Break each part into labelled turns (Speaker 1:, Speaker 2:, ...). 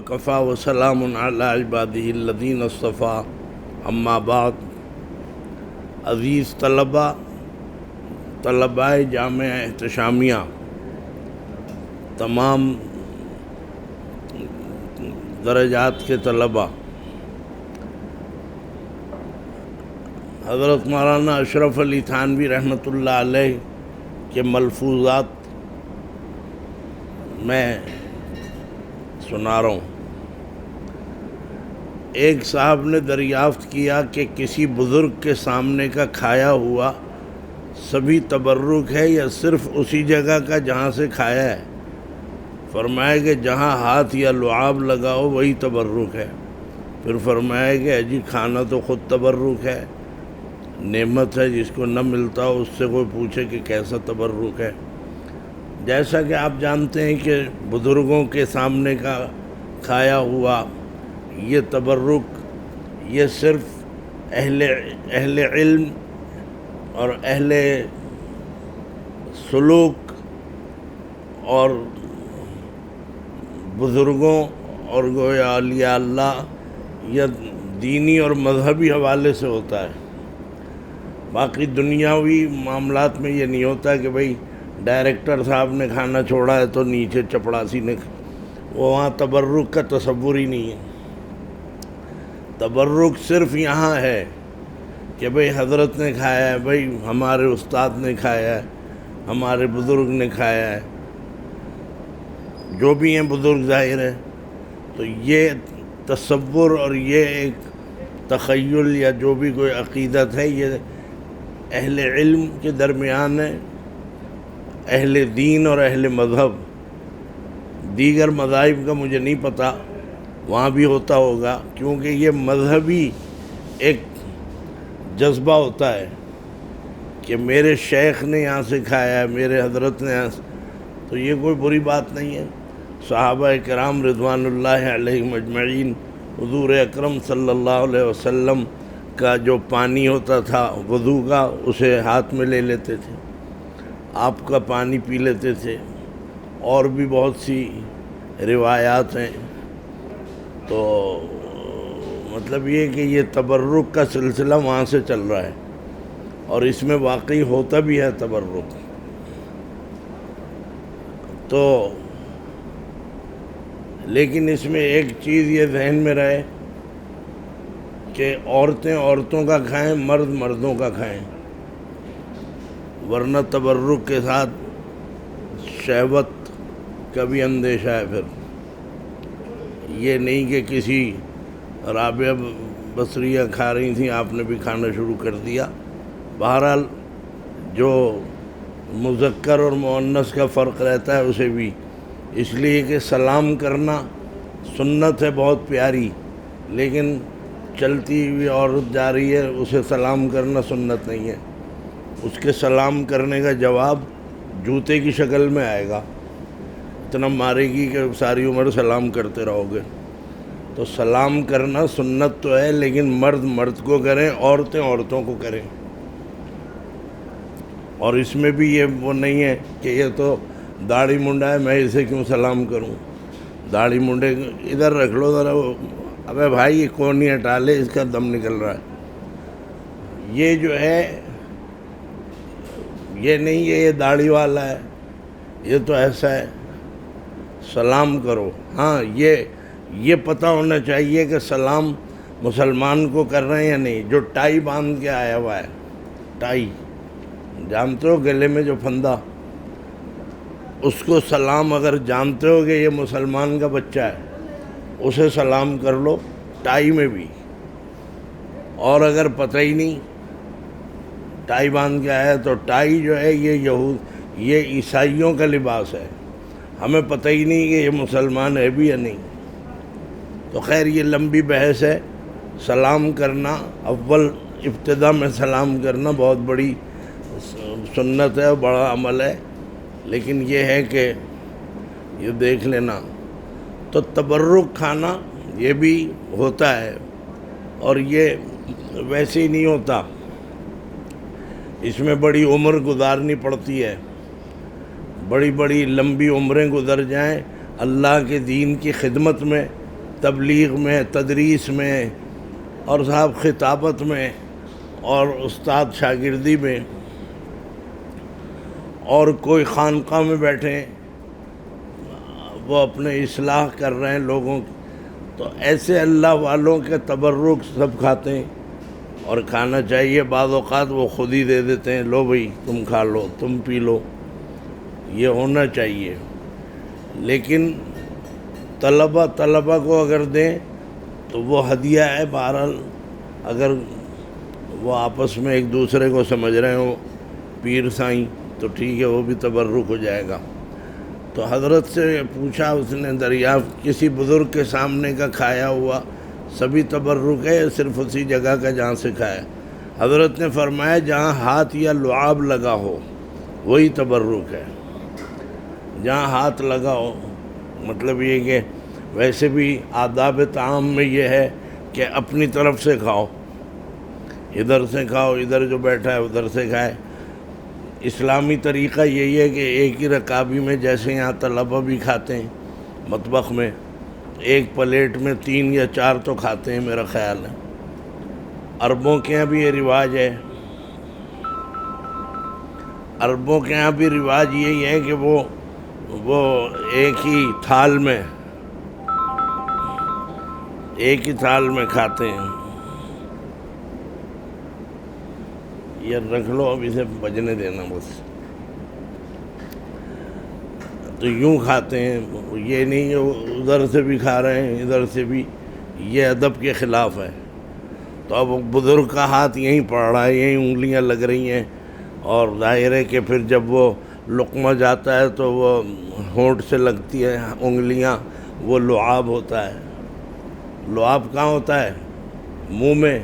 Speaker 1: وکفیٰ وسلام علی عبادہ الذین اصطفیٰ اما بعد۔ عزیز طلباء جامعہ احتشامیہ، تمام درجات کے طلباء، حضرت مولانا اشرف علی تھانوی رحمۃ اللہ علیہ کے ملفوظات میں سنا رہا ہوں۔ ایک صاحب نے دریافت کیا کہ کسی بزرگ کے سامنے کا کھایا ہوا سبھی تبرک ہے یا صرف اسی جگہ کا جہاں سے کھایا ہے؟ فرمایا کہ جہاں ہاتھ یا لعاب لگا ہو وہی تبرک ہے۔ پھر فرمایا کہ جی کھانا تو خود تبرک ہے، نعمت ہے، جس کو نہ ملتا ہو اس سے کوئی پوچھے کہ کیسا تبرک ہے۔ جیسا کہ آپ جانتے ہیں کہ بزرگوں کے سامنے کا کھایا ہوا یہ تبرک، یہ صرف اہل علم اور اہل سلوک اور بزرگوں اور گویا اولیاء اللہ یا دینی اور مذہبی حوالے سے ہوتا ہے۔ باقی دنیاوی معاملات میں یہ نہیں ہوتا کہ بھئی ڈائریکٹر صاحب نے کھانا چھوڑا ہے تو نیچے چپڑاسی نے، وہاں تبرک کا تصور ہی نہیں ہے۔ تبرک صرف یہاں ہے کہ بھئی حضرت نے کھایا ہے، بھئی ہمارے استاد نے کھایا ہے، ہمارے بزرگ نے کھایا ہے، جو بھی ہیں بزرگ ظاہر ہے۔ تو یہ تصور اور یہ ایک تخیل یا جو بھی کوئی عقیدت ہے یہ اہل علم کے درمیان ہے، اہل دین اور اہل مذہب۔ دیگر مذاہب کا مجھے نہیں پتہ، وہاں بھی ہوتا ہوگا، کیونکہ یہ مذہبی ایک جذبہ ہوتا ہے کہ میرے شیخ نے یہاں سے کھایا ہے، میرے حضرت نے یہاں سے، تو یہ کوئی بری بات نہیں ہے۔ صحابہ کرام رضوان اللہ علیہم اجمعین حضور اکرم صلی اللہ علیہ وسلم کا جو پانی ہوتا تھا وضو کا، اسے ہاتھ میں لے لیتے تھے، آپ کا پانی پی لیتے تھے، اور بھی بہت سی روایات ہیں۔ تو مطلب یہ کہ یہ تبرک کا سلسلہ وہاں سے چل رہا ہے، اور اس میں واقعی ہوتا بھی ہے تبرک۔ تو لیکن اس میں ایک چیز یہ ذہن میں رہے کہ عورتیں عورتوں کا کھائیں، مرد مردوں کا کھائیں، ورنہ تبرک کے ساتھ شہوت کا بھی اندیشہ ہے۔ پھر یہ نہیں کہ کسی رابعہ بصریہ کھا رہی تھیں، آپ نے بھی کھانا شروع کر دیا۔ بہرحال جو مذکر اور مؤنث کا فرق رہتا ہے اسے بھی، اس لیے کہ سلام کرنا سنت ہے بہت پیاری، لیکن چلتی ہوئی عورت جا رہی ہے اسے سلام کرنا سنت نہیں ہے۔ اس کے سلام کرنے کا جواب جوتے کی شکل میں آئے گا، اتنا مارے گی کہ ساری عمر سلام کرتے رہو گے۔ تو سلام کرنا سنت تو ہے، لیکن مرد مرد کو کریں، عورتیں عورتوں کو کریں۔ اور اس میں بھی یہ وہ نہیں ہے کہ یہ تو داڑھی منڈا ہے میں اسے کیوں سلام کروں، داڑھی منڈے ادھر رکھ لو ذرا، ابے بھائی یہ کون نہیں ہٹا لے، اس کا دم نکل رہا ہے۔ یہ جو ہے یہ نہیں کہ یہ داڑھی والا ہے، یہ تو ایسا ہے، سلام کرو۔ ہاں یہ پتہ ہونا چاہیے کہ سلام مسلمان کو کر رہے ہیں یا نہیں۔ جو ٹائی باندھ کے آیا ہوا ہے، ٹائی جانتے ہو، گلے میں جو پھندا، اس کو سلام اگر جانتے ہو کہ یہ مسلمان کا بچہ ہے، اسے سلام کر لو ٹائی میں بھی۔ اور اگر پتہ ہی نہیں، ٹائی باندھ کے آیا تو ٹائی جو ہے یہ عیسائیوں کا لباس ہے، ہمیں پتہ ہی نہیں کہ یہ مسلمان ہے بھی یا نہیں۔ تو خیر یہ لمبی بحث ہے۔ سلام کرنا، اول ابتدا میں سلام کرنا بہت بڑی سنت ہے اور بڑا عمل ہے، لیکن یہ ہے کہ یہ دیکھ لینا۔ تو تبرک کھانا یہ بھی ہوتا ہے، اور یہ ویسے ہی نہیں ہوتا، اس میں بڑی عمر گزارنی پڑتی ہے، بڑی بڑی لمبی عمریں گزر جائیں اللہ کے دین کی خدمت میں، تبلیغ میں، تدریس میں، اور صاحب خطابت میں، اور استاد شاگردی میں، اور کوئی خانقاہ میں بیٹھے وہ اپنے اصلاح کر رہے ہیں لوگوں کی، تو ایسے اللہ والوں کے تبرک سب کھاتے ہیں، اور کھانا چاہیے۔ بعض اوقات وہ خود ہی دے دیتے ہیں، لو بھئی تم کھا لو، تم پی لو، یہ ہونا چاہیے۔ لیکن طلبہ کو اگر دیں تو وہ ہدیہ ہے۔ بہرحال اگر وہ آپس میں ایک دوسرے کو سمجھ رہے ہوں پیر سائیں تو ٹھیک ہے، وہ بھی تبرک ہو جائے گا۔ تو حضرت سے پوچھا، اس نے دریافت کسی بزرگ کے سامنے کا کھایا ہوا سبھی تبرک ہے یا صرف اسی جگہ کا جہاں سے کھایا؟ حضرت نے فرمایا جہاں ہاتھ یا لعاب لگا ہو وہی تبرک ہے، جہاں ہاتھ لگا ہو۔ مطلب یہ کہ ویسے بھی آداب طعام میں یہ ہے کہ اپنی طرف سے کھاؤ، ادھر سے کھاؤ، ادھر جو بیٹھا ہے ادھر سے کھائے۔ اسلامی طریقہ یہی ہے کہ ایک ہی رکابی میں، جیسے یہاں طلبہ بھی کھاتے ہیں مطبخ میں، ایک پلیٹ میں 3 یا 4 تو کھاتے ہیں میرا خیال ہے۔ عربوں کے یہاں بھی یہ رواج ہے، عربوں کے یہاں بھی رواج یہی ہے کہ وہ ایک ہی تھال میں کھاتے ہیں۔ یہ رکھ لو، اب اسے بجنے دینا بس۔ تو یوں کھاتے ہیں، یہ نہیں کہ ادھر سے بھی کھا رہے ہیں ادھر سے بھی، یہ ادب کے خلاف ہے۔ تو اب بزرگ کا ہاتھ یہیں پڑ رہا ہے، یہیں انگلیاں لگ رہی ہیں، اور ظاہر ہے کہ پھر جب وہ لقمہ جاتا ہے تو وہ ہونٹ سے لگتی ہے انگلیاں، وہ لعاب ہوتا ہے۔ لعاب کہاں ہوتا ہے؟ منہ میں،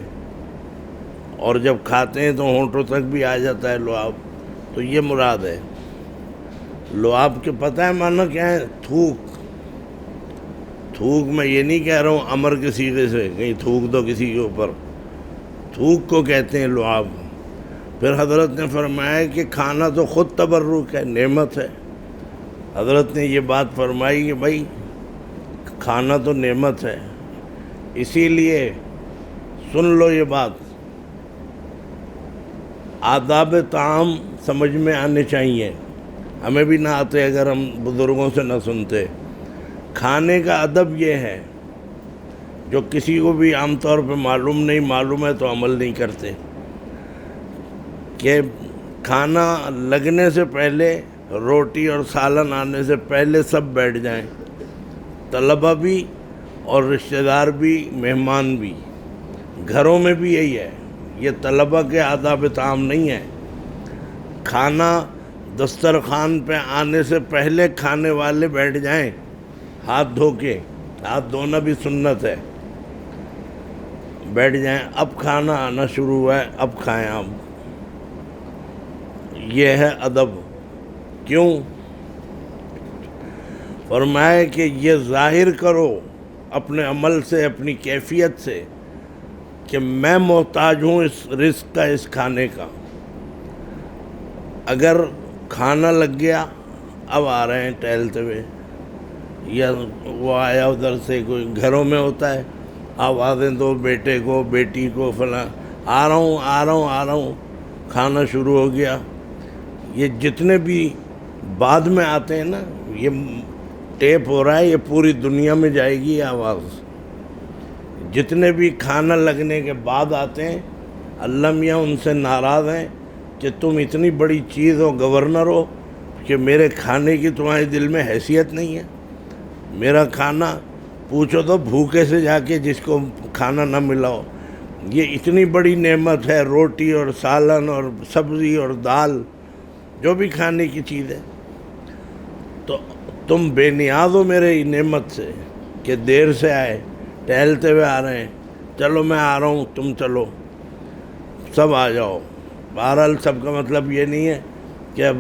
Speaker 1: اور جب کھاتے ہیں تو ہونٹوں تک بھی آ جاتا ہے لعاب۔ تو یہ مراد ہے لعاب کے۔ پتہ ہے معنی کیا ہے؟ تھوک۔ تھوک میں یہ نہیں کہہ رہا ہوں امر کے صیغے سے کہیں تھوک دو کسی کے اوپر، تھوک کو کہتے ہیں لعاب۔ پھر حضرت نے فرمایا کہ کھانا تو خود تبرک ہے، نعمت ہے۔ حضرت نے یہ بات فرمائی کہ بھائی کھانا تو نعمت ہے، اسی لیے سن لو یہ بات، آداب طعام سمجھ میں آنے چاہیے، ہمیں بھی نہ آتے اگر ہم بزرگوں سے نہ سنتے۔ کھانے کا ادب یہ ہے جو کسی کو بھی عام طور پہ معلوم ہے تو عمل نہیں کرتے، کہ کھانا لگنے سے پہلے، روٹی اور سالن آنے سے پہلے سب بیٹھ جائیں، طلبہ بھی اور رشتہ دار بھی، مہمان بھی۔ گھروں میں بھی یہی ہے، یہ طلبہ کے آداب طعام نہیں ہے۔ کھانا دسترخوان پہ آنے سے پہلے کھانے والے بیٹھ جائیں ہاتھ دھو کے، ہاتھ دھونا بھی سنت ہے، بیٹھ جائیں، اب کھانا آنا شروع ہوا ہے اب کھائیں آپ۔ یہ ہے ادب۔ کیوں؟ فرمایا کہ یہ ظاہر کرو اپنے عمل سے، اپنی کیفیت سے، کہ میں محتاج ہوں اس رزق کا، اس کھانے کا۔ اگر کھانا لگ گیا، اب آ رہے ہیں ٹہلتے ہوئے، یا وہ آیا ادھر سے، کوئی گھروں میں ہوتا ہے آوازیں دو بیٹے کو، بیٹی کو، فلاں، آ رہا ہوں، کھانا شروع ہو گیا۔ یہ جتنے بھی بعد میں آتے ہیں نا، یہ ٹیپ ہو رہا ہے، یہ پوری دنیا میں جائے گی یہ آواز۔ جتنے بھی کھانا لگنے کے بعد آتے ہیں، اللہ میاں ان سے ناراض ہیں کہ تم اتنی بڑی چیز ہو، گورنر ہو، کہ میرے کھانے کی تمہارے دل میں حیثیت نہیں ہے۔ میرا کھانا پوچھو تو بھوکے سے جا کے جس کو کھانا نہ ملا ہو، یہ اتنی بڑی نعمت ہے، روٹی اور سالن اور سبزی اور دال، جو بھی کھانے کی چیز ہے، تو تم بے نیاز ہو میرے نعمت سے کہ دیر سے آئے، ٹہلتے ہوئے آ رہے ہیں، چلو میں آ رہا ہوں تم چلو، سب آ جاؤ۔ بہرحال سب کا مطلب یہ نہیں ہے کہ اب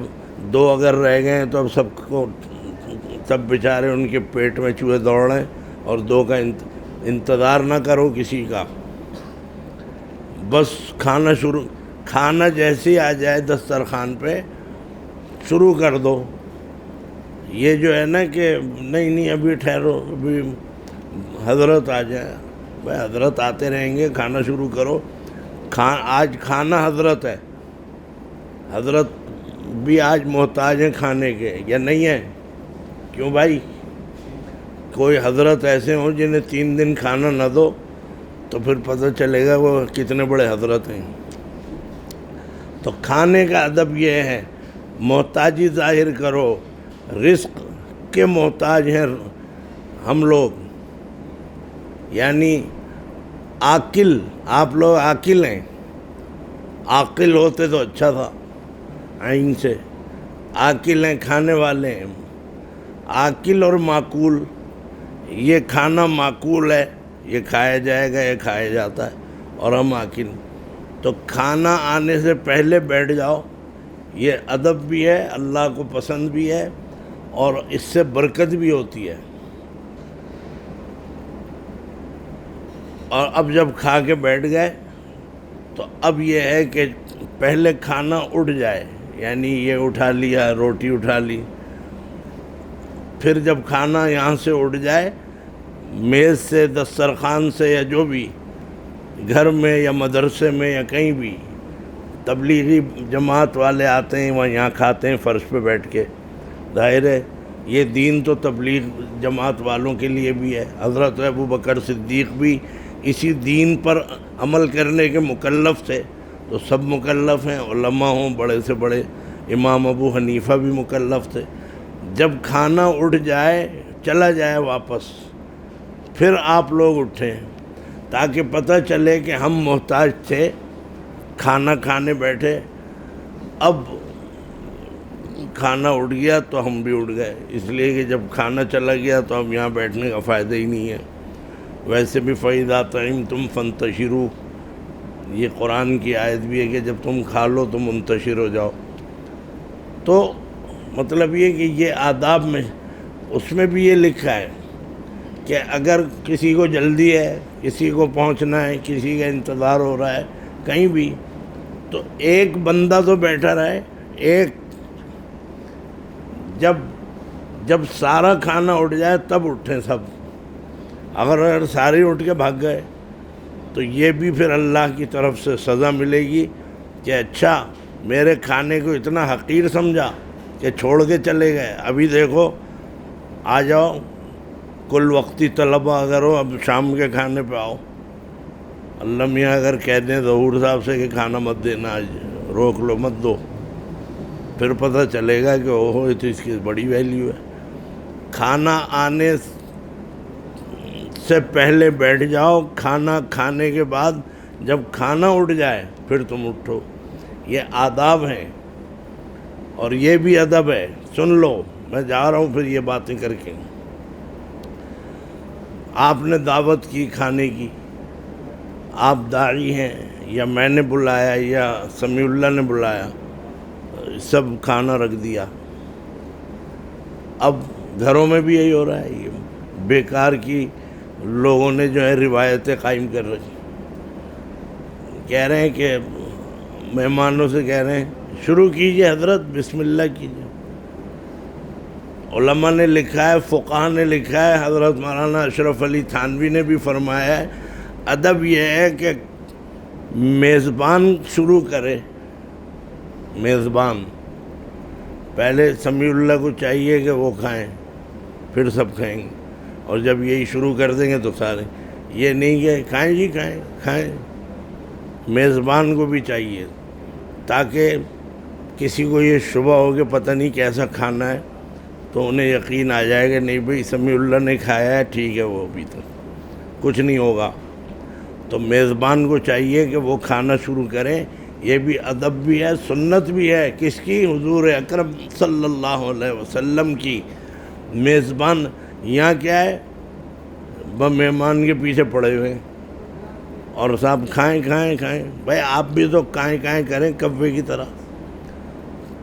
Speaker 1: 2 اگر رہ گئے ہیں تو اب سب بیچارے ان کے پیٹ میں چوہے دوڑ رہے ہیں، اور 2 کا انتظار نہ کرو کسی کا۔ بس کھانا جیسے آ جائے دسترخوان پہ شروع کر دو۔ یہ جو ہے نا کہ نہیں ابھی ٹھہرو، ابھی حضرت آ جائے، بھائی حضرت آتے رہیں گے، کھانا شروع کرو۔ آج کھانا حضرت ہے، حضرت بھی آج محتاج ہیں کھانے کے، یا نہیں ہے؟ کیوں بھائی؟ کوئی حضرت ایسے ہوں جنہیں 3 دن کھانا نہ دو تو پھر پتہ چلے گا وہ کتنے بڑے حضرت ہیں۔ تو کھانے کا ادب یہ ہے، محتاجی ظاہر کرو، رزق کے محتاج ہیں ہم لوگ، یعنی عاقل، آپ لوگ عاقل ہیں، عاقل ہوتے تو اچھا تھا، عین سے عاقل ہیں، کھانے والے ہیں۔ عاقل اور معقول، یہ کھانا معقول ہے، یہ کھایا جائے گا، یہ کھایا جاتا ہے، اور ہم عاقل۔ تو کھانا آنے سے پہلے بیٹھ جاؤ، یہ ادب بھی ہے، اللہ کو پسند بھی ہے، اور اس سے برکت بھی ہوتی ہے۔ اور اب جب کھا کے بیٹھ گئے تو اب یہ ہے کہ پہلے کھانا اٹھ جائے، یعنی یہ اٹھا لیا، روٹی اٹھا لی، پھر جب کھانا یہاں سے اٹھ جائے، میز سے، دسترخوان سے، یا جو بھی گھر میں یا مدرسے میں یا کہیں بھی تبلیغی جماعت والے آتے ہیں، وہاں یہاں کھاتے ہیں فرش پہ بیٹھ کے، ظاہر ہے یہ دین تو تبلیغ جماعت والوں کے لیے بھی ہے۔ حضرت ابو بکر صدیق بھی اسی دین پر عمل کرنے کے مکلف تھے، تو سب مکلف ہیں، علماء ہوں بڑے سے بڑے، امام ابو حنیفہ بھی مکلف تھے۔ جب کھانا اٹھ جائے، چلا جائے واپس، پھر آپ لوگ اٹھیں، تاکہ پتہ چلے کہ ہم محتاج تھے، کھانا کھانے بیٹھے، اب کھانا اٹھ گیا تو ہم بھی اٹھ گئے، اس لیے کہ جب کھانا چلا گیا تو اب یہاں بیٹھنے کا فائدہ ہی نہیں ہے۔ ویسے بھی فَإِذَا طَعِمْتُمْ فَانتَشِرُوا، یہ قرآن کی آیت بھی ہے کہ جب تم کھا لو تو منتشر ہو جاؤ۔ تو مطلب یہ کہ یہ آداب میں، اس میں بھی یہ لکھا ہے کہ اگر کسی کو جلدی ہے، کسی کو پہنچنا ہے، کسی کا انتظار ہو رہا ہے کہیں بھی، تو ایک بندہ تو بیٹھا رہے، ایک جب سارا کھانا اٹھ جائے تب اٹھیں سب۔ اگر سارے اٹھ کے بھاگ گئے تو یہ بھی پھر اللہ کی طرف سے سزا ملے گی کہ اچھا میرے کھانے کو اتنا حقیر سمجھا کہ چھوڑ کے چلے گئے، ابھی دیکھو آ جاؤ، کل وقتی طلبہ اگر ہو اب شام کے کھانے پہ آؤ۔ اللہ میاں اگر کہہ دیں ظہور صاحب سے کہ کھانا مت دینا، آج روک لو، مت دو، پھر پتہ چلے گا کہ اوہو یہ تو اس کی بڑی ویلیو ہے۔ کھانا آنے سے پہلے بیٹھ جاؤ، کھانا کھانے کے بعد جب کھانا اٹھ جائے پھر تم اٹھو، یہ آداب ہیں، اور یہ بھی ادب ہے۔ سن لو، میں جا رہا ہوں پھر یہ باتیں کر کے۔ آپ نے دعوت کی کھانے کی، آپ داعی ہیں، یا میں نے بلایا یا سمیع اللہ نے بلایا، سب کھانا رکھ دیا۔ اب گھروں میں بھی یہی ہو رہا ہے، یہ بیکار کی لوگوں نے جو ہے روایتیں قائم کر رکھی، کہہ رہے ہیں کہ مہمانوں سے کہہ رہے ہیں شروع کیجئے حضرت، بسم اللہ کیجئے۔ علماء نے لکھا ہے، فقہاء نے لکھا ہے، حضرت مولانا اشرف علی تھانوی نے بھی فرمایا ہے، ادب یہ ہے کہ میزبان شروع کرے، میزبان پہلے سمیع اللہ کو چاہیے کہ وہ کھائیں، پھر سب کھائیں گے، اور جب یہی شروع کر دیں گے تو سارے، یہ نہیں کہ کھائیں جی کھائیں کھائیں، میزبان کو بھی چاہیے، تاکہ کسی کو یہ شبہ ہو کہ پتہ نہیں کیسا کھانا ہے، تو انہیں یقین آ جائے گا نہیں بھئی سمیع اللہ نے کھایا ہے، ٹھیک ہے، وہ ابھی تک کچھ نہیں ہوگا۔ تو میزبان کو چاہیے کہ وہ کھانا شروع کریں، یہ بھی ادب بھی ہے، سنت بھی ہے، کس کی؟ حضور اکرم صلی اللہ علیہ وسلم کی۔ میزبان یہاں کیا ہے، مہمان کے پیچھے پڑے ہوئے ہیں، اور صاحب کھائیں کھائیں کھائیں، بھائی آپ بھی تو کائیں کائیں کریں کوے کی طرح۔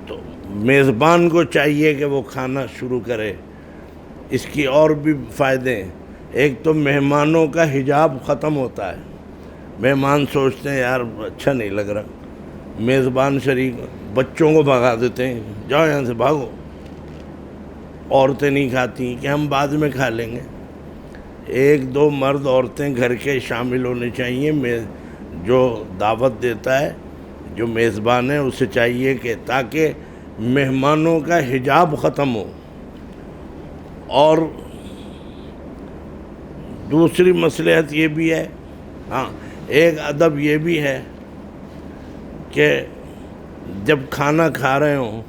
Speaker 1: تو میزبان کو چاہیے کہ وہ کھانا شروع کرے۔ اس کی اور بھی فائدے ہیں، ایک تو مہمانوں کا حجاب ختم ہوتا ہے، مہمان سوچتے ہیں یار اچھا نہیں لگ رہا، میزبان شریک بچوں کو بھگا دیتے ہیں، جاؤ یہاں سے بھاگو، عورتیں نہیں کھاتی کہ ہم بعد میں کھا لیں گے، ایک دو مرد عورتیں گھر کے شامل ہونے چاہیے. جو دعوت دیتا ہے، جو میزبان ہے، اسے چاہیے کہ تاکہ مہمانوں کا حجاب ختم ہو. اور دوسری مصلحت یہ بھی ہے، ہاں ایک ادب یہ بھی ہے کہ جب کھانا کھا رہے ہوں،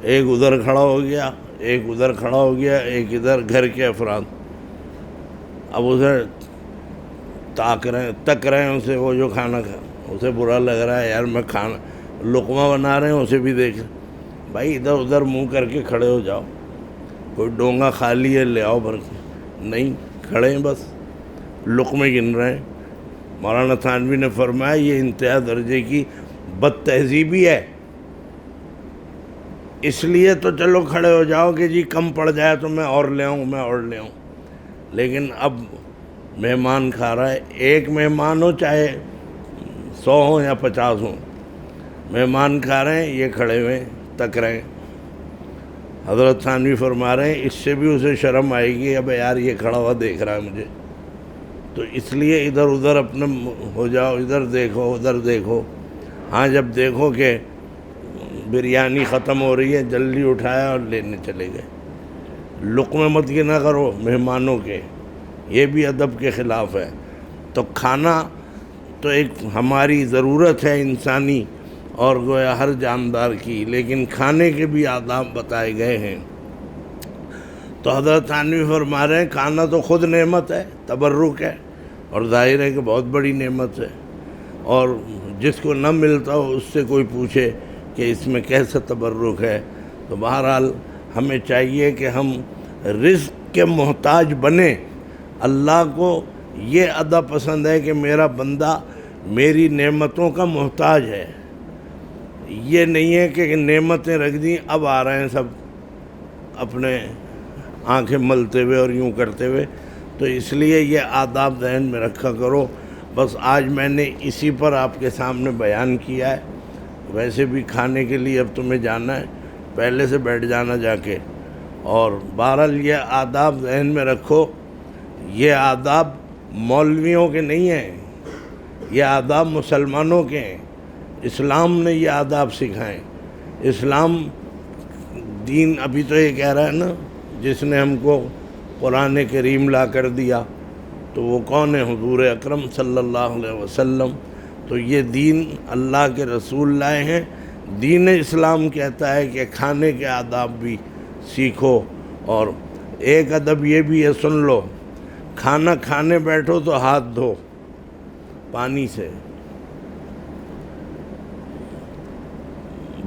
Speaker 1: ایک ادھر کھڑا ہو گیا، ایک ادھر کھڑا ہو گیا، ایک ادھر، گھر کے افراد اب ادھر تک رہے ہیں اسے، وہ جو کھانا اسے برا لگ رہا ہے، یار میں کھانا لقمہ بنا رہے ہیں اسے بھی دیکھ. بھائی ادھر ادھر منہ کر کے کھڑے ہو جاؤ. کوئی ڈونگا خالی ہے لے آؤ بھر کے، نہیں کھڑے ہیں بس لقمے گن رہے ہیں. مولانا تھانوی نے فرمایا یہ انتہا درجے کی بد تہذیبی ہے. اس لیے تو چلو کھڑے ہو جاؤ کہ جی کم پڑ جائے تو میں اور لے آؤں، میں اور لے آؤں. لیکن اب مہمان کھا رہا ہے، ایک مہمان ہو چاہے 100 ہوں یا 50 ہوں، مہمان کھا رہے ہیں، یہ کھڑے ہوئے تک رہے ہیں. حضرت تھانوی فرما رہے ہیں اس سے بھی اسے شرم آئے گی، اب یار یہ کھڑا ہوا دیکھ رہا ہے مجھے. تو اس لیے ادھر ادھر اپنے ہو جاؤ، ادھر دیکھو ادھر دیکھو. ہاں جب دیکھو کہ بریانی ختم ہو رہی ہے جلدی اٹھایا اور لینے چلے گئے. لقمے مت گنا کرو مہمانوں کے، یہ بھی ادب کے خلاف ہے. تو کھانا تو ایک ہماری ضرورت ہے انسانی اور گویا ہر جاندار کی، لیکن کھانے کے بھی آداب بتائے گئے ہیں. تو حضرت تھانوی فرما رہے ہیں کھانا تو خود نعمت ہے، تبرک ہے، اور ظاہر ہے کہ بہت بڑی نعمت ہے. اور جس کو نہ ملتا ہو اس سے کوئی پوچھے کہ اس میں کیسا تبرک ہے. تو بہرحال ہمیں چاہیے کہ ہم رزق کے محتاج بنیں. اللہ کو یہ ادا پسند ہے کہ میرا بندہ میری نعمتوں کا محتاج ہے. یہ نہیں ہے کہ نعمتیں رکھ دیں اب آ رہے ہیں سب اپنے آنکھیں ملتے ہوئے اور یوں کرتے ہوئے. تو اس لیے یہ آداب ذہن میں رکھا کرو. بس آج میں نے اسی پر آپ کے سامنے بیان کیا ہے. ویسے بھی کھانے کے لیے اب تمہیں جانا ہے، پہلے سے بیٹھ جانا جا کے. اور بہرحال یہ آداب ذہن میں رکھو، یہ آداب مولویوں کے نہیں ہیں، یہ آداب مسلمانوں کے ہیں. اسلام نے یہ آداب سکھائیں. اسلام دین ابھی تو یہ کہہ رہا ہے نا، جس نے ہم کو قرآن کریم لا کر دیا تو وہ کون ہے؟ حضور اکرم صلی اللہ علیہ وسلم. تو یہ دین اللہ کے رسول لائے ہیں. دین اسلام کہتا ہے کہ کھانے کے آداب بھی سیکھو. اور ایک ادب یہ بھی ہے، سن لو، کھانا کھانے بیٹھو تو ہاتھ دھو پانی سے،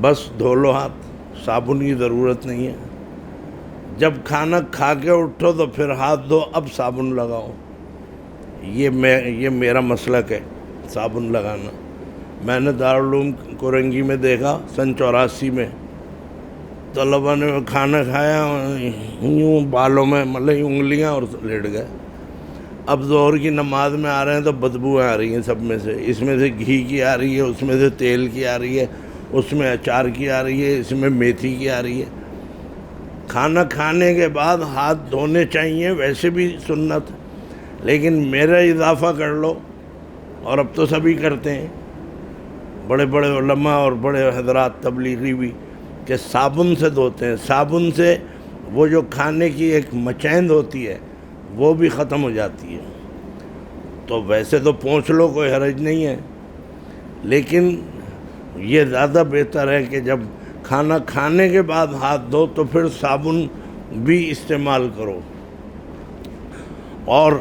Speaker 1: بس دھو لو ہاتھ، صابن کی ضرورت نہیں ہے. جب کھانا کھا کے اٹھو تو پھر ہاتھ دھو، اب صابن لگاؤ. یہ میرا مسلک ہے، صابن لگانا. میں نے دارالعلوم کورنگی میں دیکھا سن 84 میں، طلبہ نے کھانا کھایا یوں بالوں میں مطلب انگلیاں اور لیٹ گئے. اب ظہر کی نماز میں آ رہے ہیں تو بدبویں آ رہی ہیں سب میں سے. اس میں سے گھی کی آ رہی ہے، اس میں سے تیل کی آ رہی ہے، اس میں اچار کی آ رہی ہے، اس میں میتھی کی آ رہی ہے. کھانا کھانے کے بعد ہاتھ دھونے چاہیے، ویسے بھی سنت، لیکن میرا اضافہ کر لو. اور اب تو سبھی کرتے ہیں، بڑے بڑے علماء اور بڑے حضرات تبلیغی بھی، کہ صابن سے دھوتے ہیں. صابن سے وہ جو کھانے کی ایک مچیند ہوتی ہے وہ بھی ختم ہو جاتی ہے. تو ویسے تو پونچھ لو، کوئی حرج نہیں ہے، لیکن یہ زیادہ بہتر ہے کہ جب کھانا کھانے کے بعد ہاتھ دھو تو پھر صابن بھی استعمال کرو. اور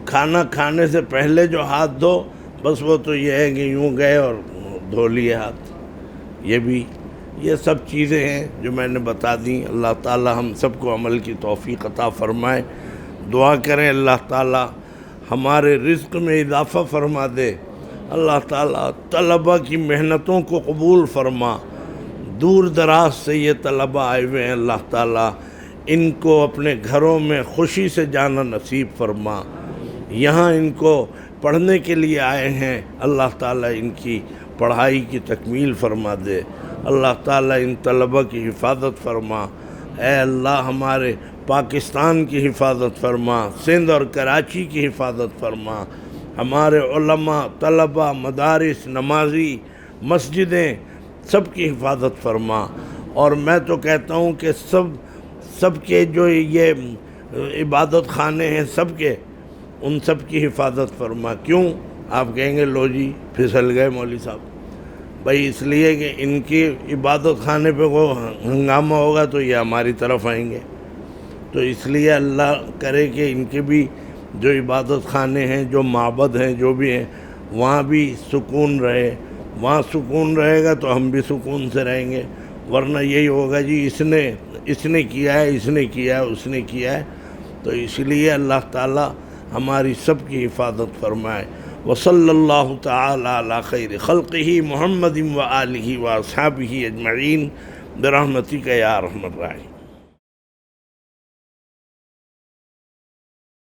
Speaker 1: کھانا کھانے سے پہلے جو ہاتھ دھو، بس وہ تو یہ ہے کہ یوں گئے اور دھو لیے ہاتھ. یہ سب چیزیں ہیں جو میں نے بتا دیں. اللہ تعالی ہم سب کو عمل کی توفیق عطا فرمائے. دعا کریں اللہ تعالی ہمارے رزق میں اضافہ فرما دے. اللہ تعالیٰ طلبہ کی محنتوں کو قبول فرما. دور دراز سے یہ طلبہ آئے ہوئے ہیں، اللہ تعالیٰ ان کو اپنے گھروں میں خوشی سے جانا نصیب فرما. یہاں ان کو پڑھنے کے لیے آئے ہیں، اللہ تعالیٰ ان کی پڑھائی کی تکمیل فرما دے. اللہ تعالیٰ ان طلبہ کی حفاظت فرما. اے اللہ ہمارے پاکستان کی حفاظت فرما، سندھ اور کراچی کی حفاظت فرما، ہمارے علماء، طلباء، مدارس، نمازی، مسجدیں سب کی حفاظت فرما۔ اور میں تو کہتا ہوں کہ سب کے جو یہ عبادت خانے ہیں سب کے، ان سب کی حفاظت فرما۔ کیوں؟ آپ کہیں گے لو جی پھسل گئے مولوی صاحب۔ بھائی اس لیے کہ ان کی عبادت خانے پہ کوئی ہنگامہ ہوگا تو یہ ہماری طرف آئیں گے، تو اس لیے اللہ کرے کہ ان کے بھی جو عبادت خانے ہیں، جو معبد ہیں، جو بھی ہیں، وہاں بھی سکون رہے۔ وہاں سکون رہے گا تو ہم بھی سکون سے رہیں گے، ورنہ یہی ہوگا جی اس نے کیا ہے، اس نے کیا ہے، اس نے کیا ہے۔ تو اس لیے اللہ تعالی ہماری سب کی حفاظت فرمائے۔ وصلی اللہ تعالی علی خیر خلقہ محمد و آلہ و اصحابہ اجمعین برحمتک یا ارحم الراحمین۔